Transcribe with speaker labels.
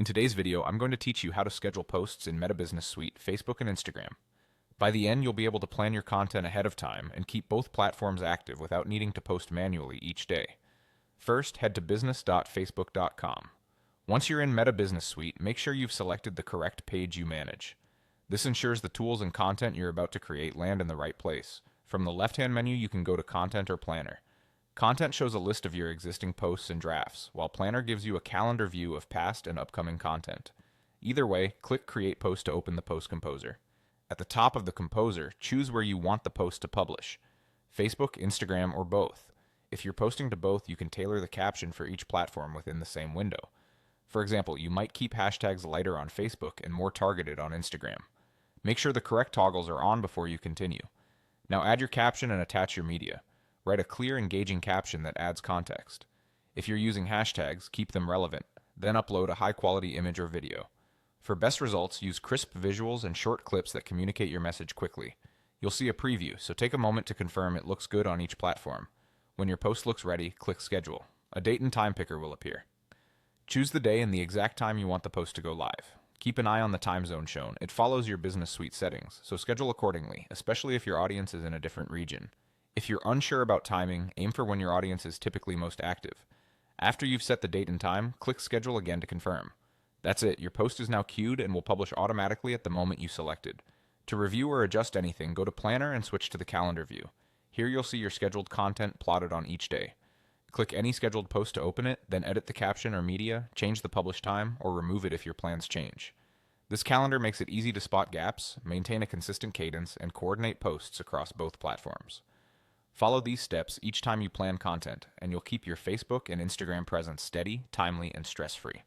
Speaker 1: In today's video, I'm going to teach you how to schedule posts in Meta Business Suite, Facebook and Instagram. By the end, you'll be able to plan your content ahead of time and keep both platforms active without needing to post manually each day. First, head to business.facebook.com. Once you're in Meta Business Suite, make sure you've selected the correct page you manage. This ensures the tools and content you're about to create land in the right place. From the left-hand menu, you can go to Content or Planner. Content shows a list of your existing posts and drafts, while Planner gives you a calendar view of past and upcoming content. Either way, click Create Post to open the Post Composer. At the top of the Composer, choose where you want the post to publish: Facebook, Instagram, or both. If you're posting to both, you can tailor the caption for each platform within the same window. For example, you might keep hashtags lighter on Facebook and more targeted on Instagram. Make sure the correct toggles are on before you continue. Now add your caption and attach your media. Write a clear, engaging caption that adds context. If you're using hashtags, keep them relevant, then upload a high-quality image or video. For best results, use crisp visuals and short clips that communicate your message quickly. You'll see a preview, so take a moment to confirm it looks good on each platform. When your post looks ready, click Schedule. A date and time picker will appear. Choose the day and the exact time you want the post to go live. Keep an eye on the time zone shown. It follows your business suite settings, so schedule accordingly, especially if your audience is in a different region. If you're unsure about timing, aim for when your audience is typically most active. After you've set the date and time, click Schedule again to confirm. That's it, your post is now queued and will publish automatically at the moment you selected. To review or adjust anything, go to Planner and switch to the Calendar view. Here you'll see your scheduled content plotted on each day. Click any scheduled post to open it, then edit the caption or media, change the publish time, or remove it if your plans change. This calendar makes it easy to spot gaps, maintain a consistent cadence, and coordinate posts across both platforms. Follow these steps each time you plan content, and you'll keep your Facebook and Instagram presence steady, timely, and stress-free.